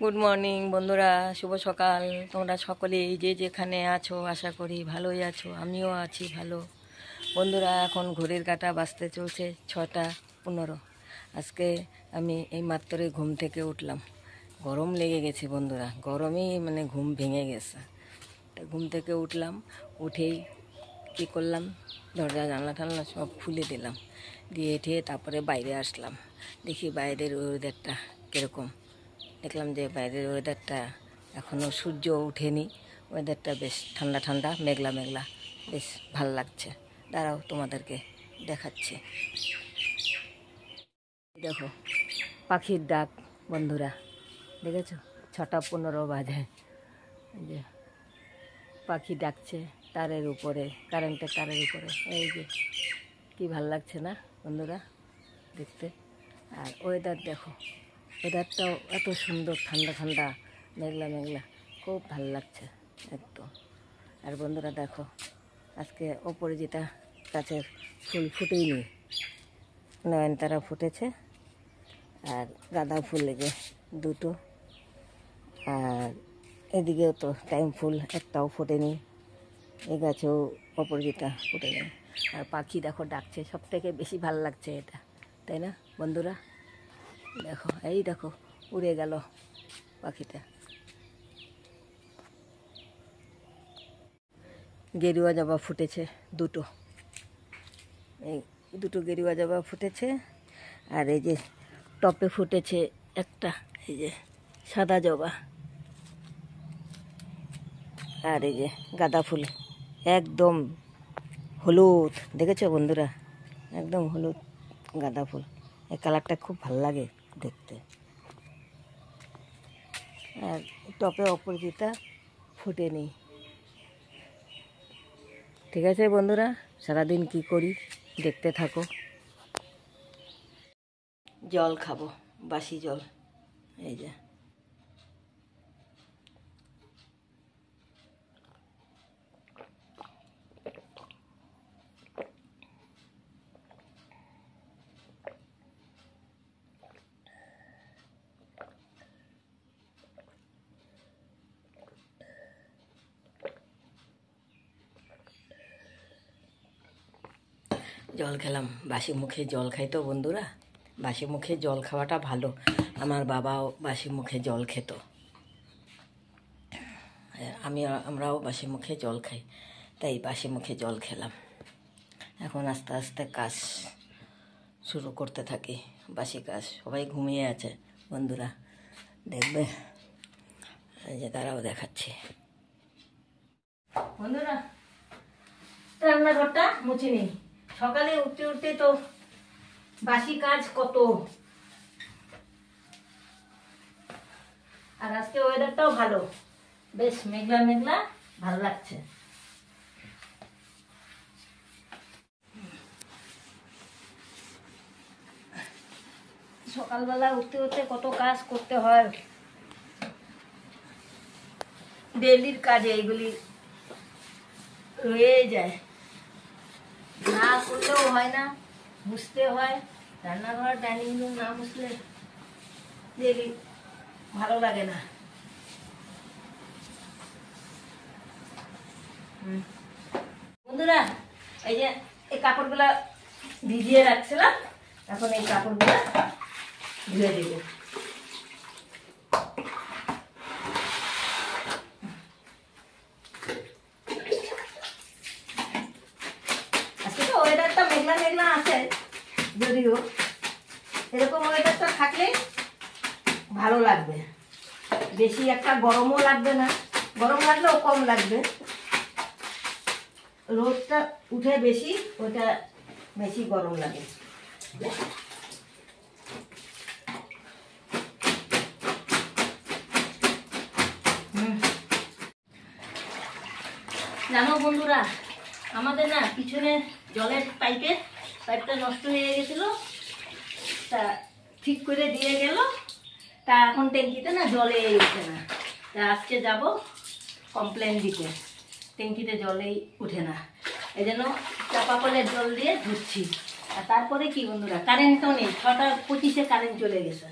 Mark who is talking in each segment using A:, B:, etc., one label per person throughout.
A: Good morning বন্ধুরা, শুভ সকাল। তোমরা সকলেই যে যেখানে আছো আশা করি ভালোই আছো, আমিও আছি ভালো। বন্ধুরা, এখন ঘড়ির কাঁটা বাজতে চলছে 6টা 15। আজকে আমি এই মাত্রই ঘুম থেকে উঠলাম। গরম লেগে গেছে বন্ধুরা, গরমেই ঘুম ভেঙে গেছে। তা ঘুম থেকে উঠলাম, উঠেই কী করলাম, দরজা জানলা টানলা সব খুলে দিলাম, দিয়ে ঠেয়ে তারপরে বাইরে আসলাম। দেখি বাইরের ওয়েদারটা কীরকম। দেখলাম যে বাইরের ওয়েদারটা এখনও সূর্য ওঠেনি, ওয়েদারটা বেশ ঠান্ডা ঠান্ডা, মেঘলা মেঘলা, বেশ ভাল লাগছে। দাঁড়াও তোমাদেরকে দেখাচ্ছি। দেখো পাখির ডাক বন্ধুরা, দেখেছো? 6টা 15 বাজে, এই যে পাখি ডাকছে তারের উপরে, কারেন্টের তারের উপরে। এই যে কি ভাল লাগছে না বন্ধুরা দেখতে। আর ওয়েদার দেখো, ওয়েদারটাও এত সুন্দর, ঠান্ডা ঠান্ডা, মেঘলা মেঘলা, খুব ভালো লাগছে একদম। আর বন্ধুরা দেখো, আজকে অপরাজিতা গাছের ফুল ফুটেই নি, নয়নতারা ফুটেছে আর গাঁদা ফুল এই যে দুটো, আর এদিকেও তো টাইম ফুল একটাও ফোটেনি, এই গাছেও অপরাজিতা ফুটেনি। আর পাখি দেখো ডাকছে, সব থেকে বেশি ভালো লাগছে এটা, তাই না বন্ধুরা? দেখো, এই দেখো উড়ে গেল পাখিটা। গেরুয়া জবা ফুটেছে দুটো, এই দুটো গেরুয়া জবা ফুটেছে। আর এই যে টপে ফুটেছে একটা, এই যে সাদা জবা। আর এই যে গাঁদা ফুল একদম হলুদ, দেখেছো বন্ধুরা? একদম হলুদ গাঁদা ফুল, এই কালারটা খুব ভালো লাগে দেখতে। আর টপে অপরাজিতা ফুটেনি। ঠিক আছে বন্ধুরা, সারাদিন কি করি দেখতে থাকো। জল খাবো, বাসি জল, এই যে জল খেলাম। বাসি মুখে জল খাই তো বন্ধুরা, বাসি মুখে জল খাওয়াটা ভালো। আমার বাবাও বাসি মুখে জল খেত, আমরাও বাসি মুখে জল খাই, তাই বাসি মুখে জল খেলাম। এখন আস্তে আস্তে কাজ শুরু করতে থাকি, বাসি কাজ। সবাই ঘুমিয়ে আছে বন্ধুরা, দেখবে। এই যে দাঁড়াও দেখাচ্ছি বন্ধুরা, রান্নাঘরটা মুছে নিই। সকালে উঠতে উঠতে তো বাসি কাজ কত। আর আজকে ওয়েদারটাও ভালো, বেশ মেঘলা মেঘলা, ভালো লাগছে। সকালবেলা উঠতে উঠতে কত কাজ করতে হয়, ডেইলির কাজে এইগুলি রয়ে যায়, না করলেও হয় না, মুছতে হয়। রান্নাঘর ডাইনিং রুম না মুছলে ডেইলি ভালো লাগে না। বন্ধুরা, এই যে এই কাপড়গুলা ভিজিয়ে রাখছিলাম, এখন এই কাপড়গুলা ধুয়ে দেব। আজকে তো ওয়েদারটা মেঘলা মেঘলা আছে, যদিও এরকম ওয়েদারটা থাকলে ভালো লাগবে। বেশি একটা গরমও লাগবে না, গরম লাগলেও কম লাগবে। রোদটা উঠে বেশি, ওটা বেশি গরম লাগে। জানো বন্ধুরা, আমাদের না পিছনে জলের পাইপটা নষ্ট হয়ে গেছিল, তা ঠিক করে দিয়ে গেল। তা এখন ট্যাঙ্কিতে না জলে উঠে না। তা আজকে যাব কমপ্লেন দিতে, ট্যাঙ্কিতে জলেই উঠে না। এই জন্য চাপা কলের জল দিয়ে ধুচ্ছি। আর তারপরে কি বন্ধুরা, কারেন্টও নেই, 6টা 25-এ কারেন্ট চলে গেছে।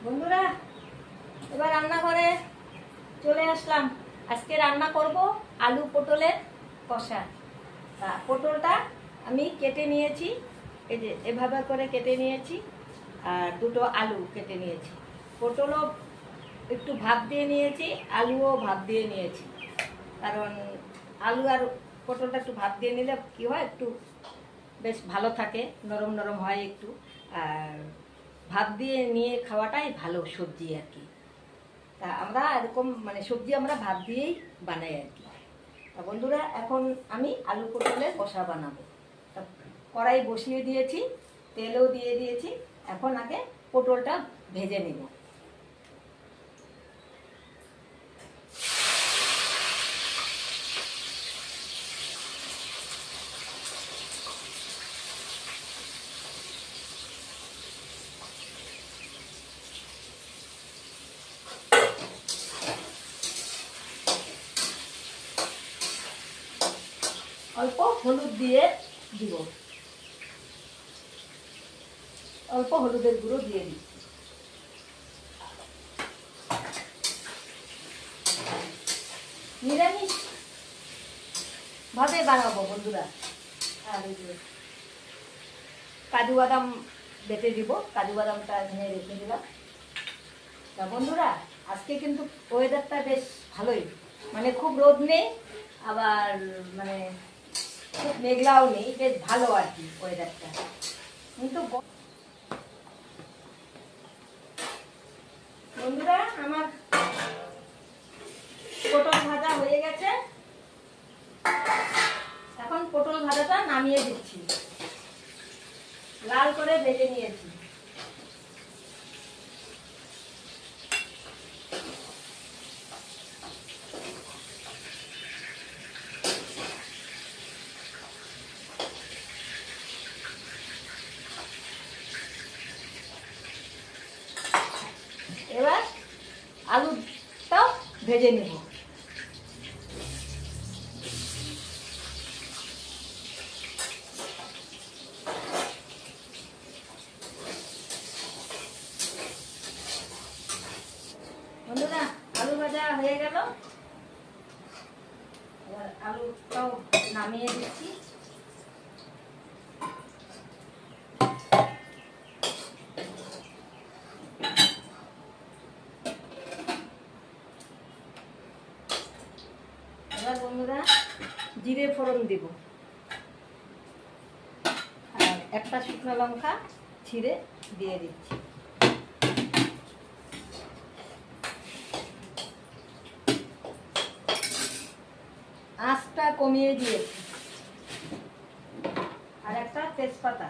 A: বন্ধুরা, এবার রান্নাঘরে চলে আসলাম। আজকে রান্না করব আলু পটলের কষা। তা পটলটা আমি কেটে নিয়েছি, এই যে এভাবে করে কেটে নিয়েছি, আর দুটো আলু কেটে নিয়েছি। পটলও একটু ভাপ দিয়ে নিয়েছি, আলুও ভাপ দিয়ে নিয়েছি। কারণ আলু আর পটলটা একটু ভাপ দিয়ে নিলে কি হয়, একটু বেশ ভালো থাকে, নরম নরম হয় একটু। আর ভাত দিয়ে নিয়ে খাওয়াটাই ভালো সবজি আর কি। তা আমরা এরকম মানে সবজি আমরা ভাত দিয়েই বানাই আর কি। তা বন্ধুরা, এখন আমি আলু পটলের কষা বানাবো। তা কড়াই বসিয়ে দিয়েছি, তেলও দিয়ে দিয়েছি। এখন আগে পটলটা ভেজে নেব। অল্প হলুদ দিয়ে দিব, অল্প হলুদের গুঁড়ো দিয়ে দিচ্ছি। নিরামিষ ভাবে বানাবো বন্ধুরা। আর কাজু বাদাম বেটে দিব, কাজু বাদামটা এখানে রেখে দিলাম। তা বন্ধুরা, আজকে কিন্তু ওয়েদারটা বেশ ভালোই, মানে খুব রোদ নেই, আবার মানে খুব মেঘলাও নেই, বেশ ভালো আর কি ওয়েদারটা। কিন্তু বন্ধুরা, আমার পটল ভাজা হয়ে গেছে। এখন পটল ভাজাটা নামিয়ে দিচ্ছি, লাল করে ভেজে নিয়েছি। এবার আলুটাও ভেজে নেব। বন্ধুরা, আলু ভাজা হয়ে গেল, এবার আলুটাও নামিয়ে দিচ্ছি। এবার বন্ধুরা, জিরে ফোড়ন দিব, আর একটা শুকনো লঙ্কা ছিঁড়ে দিয়ে দিচ্ছি। আঁচটা কমিয়ে দিয়েছি, আর একটা তেজপাতা।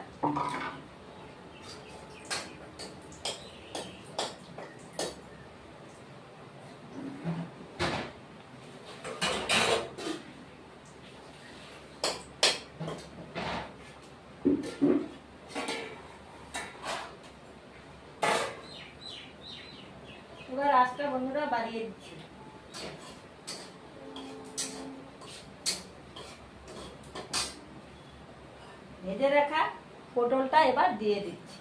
A: এবার আঁচটা বন্ধুরা বাড়িয়ে দিচ্ছি। ভেজে রাখা পটলটা এবার দিয়ে দিচ্ছি।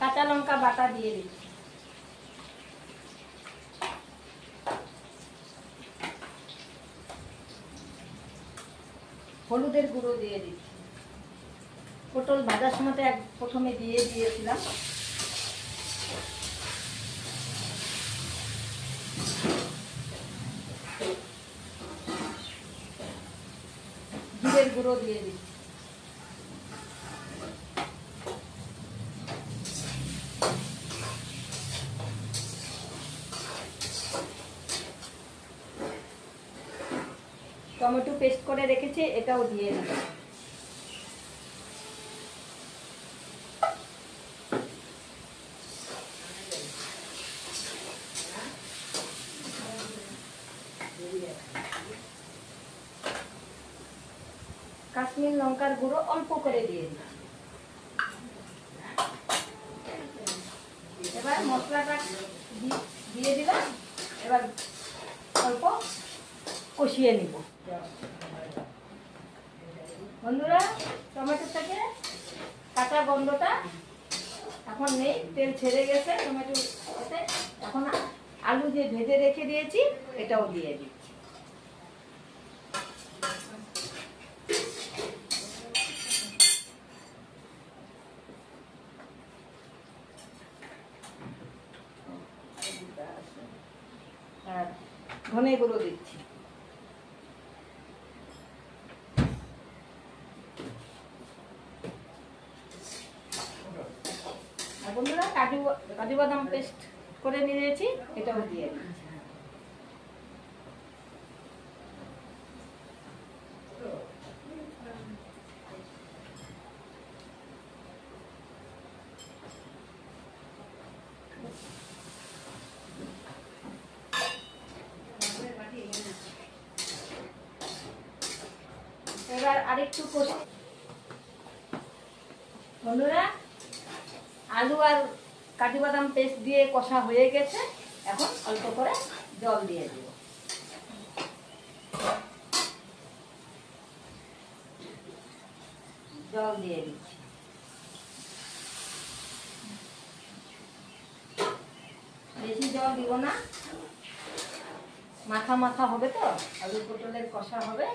A: কাঁচা লঙ্কা বাটা দিয়ে দিচ্ছি, হলুদের গুঁড়ো দিয়ে দিচ্ছি। পটল ভাজার সময় প্রথমে দিয়েছিলাম। জিরের গুঁড়ো দিয়ে দিচ্ছি। টমেটো পেস্ট করে রেখেছি, এটাও দিয়ে দিচ্ছি। কাশ্মীর লঙ্কার গুঁড়ো অল্প করে দিয়ে দিচ্ছি। এবার মশলাটা দিয়ে দিলাম, এবার অল্প কষিয়ে নিব। বন্ধুরা, টমেটো থেকে কাঁচা গন্ধটা এখন নেই, তেল ছেড়ে গেছে টমেটো। এখন আলু যে ভেজে রেখে দিয়েছি এটাও দিয়ে দিচ্ছি। আর ধনে গুঁড়ো দিচ্ছি। আর বন্ধুরা, কাজু বাদাম পেস্ট করে নিয়েছি, এটাও দিয়ে দিচ্ছি। এবার আরেকটু কষি। বন্ধুরা, আলু আর কাজু বাদাম পেস্ট দিয়ে কষা হয়ে গেছে, এখন অল্প করে জল দিয়ে দিব। জল দিয়ে দিচ্ছি। বেশি জল দিব না, মাখা মাখা হবে তো, আলু পটলের কষা হবে।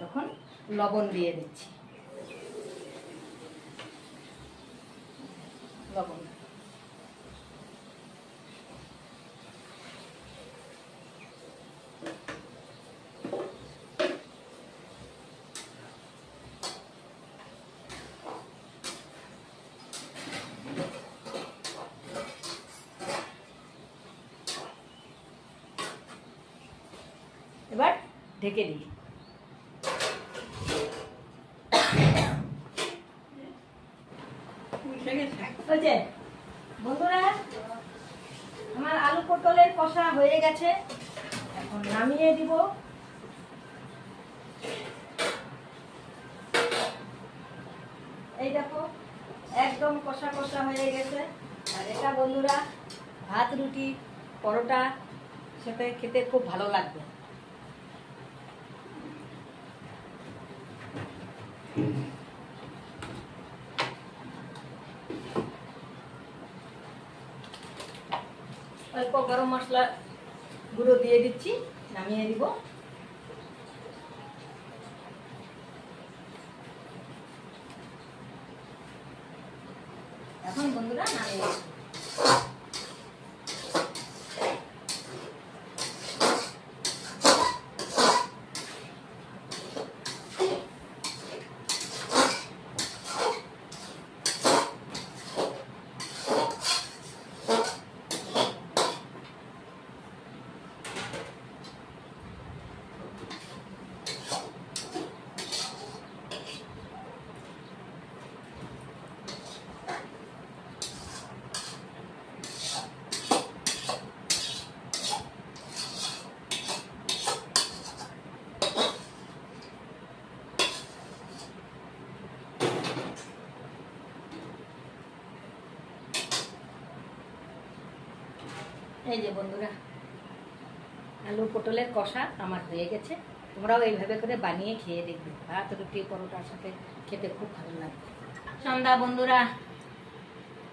A: এখন লবণ দিয়ে দিচ্ছি। লবণ এবার ঢেকে দিই। বন্ধুরা, আমার আলু পটলের কষা হয়ে গেছে, এখন নামিয়ে দিব। এই দেখো, একদম কষা কষা হয়ে গেছে। আর এটা বন্ধুরা ভাত, রুটি, পরোটা সাথে খেতে খুব ভালো লাগবে। অল্প গরম মশলা গুঁড়ো দিয়ে দিচ্ছি, নামিয়ে দিব। এখন বন্ধুরা নামিয়ে দিব। এই যে বন্ধুরা, আলু পটলের কষা আমার হয়ে গেছে। তোমরাও এইভাবে করে বানিয়ে খেয়ে দেখবে, ভাত রুটি পরোটার সাথে খেতে খুব ভালো লাগে। সন্ধ্যা বন্ধুরা,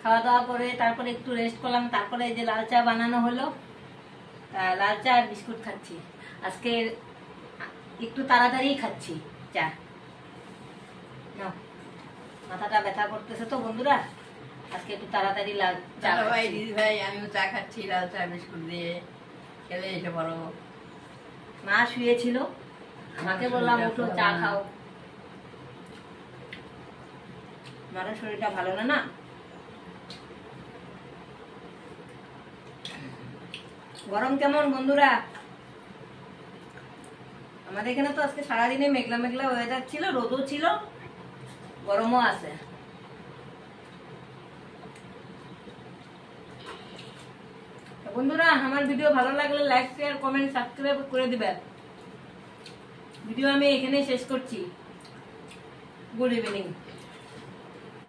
A: খাওয়া দাওয়া করে তারপরে একটু রেস্ট করলাম, তারপরে এই যে লাল চা বানানো হলো, লাল চা আর বিস্কুট খাচ্ছি। আজকে একটু তাড়াতাড়ি খাচ্ছি চা। নাও, মাথাটা ব্যথা করতেছে তো বন্ধুরা, আজকে একটু তাড়াতাড়ি লাল চা।
B: ভাই দিদি ভাই, আমিও চা খাচ্ছি লাল চা বিস্কুট দিয়ে, খেলে এসে পড়ো।
A: মা শুয়েছিল, মাকে বললাম উঠো চা খাও, মার শরীরটা ভালো না না। গরম কেমন বন্ধুরা? আমাদের এখানে তো আজকে সারাদিনে মেঘলা মেঘলা ওয়েদার ছিল, রোদও ছিল, গরমও আছে। বন্ধুরা, আমার ভিডিও ভালো লাগলে লাইক শেয়ার কমেন্ট সাবস্ক্রাইব করে দিবেন। ভিডিও আমি এখানে শেষ করছি। Good evening.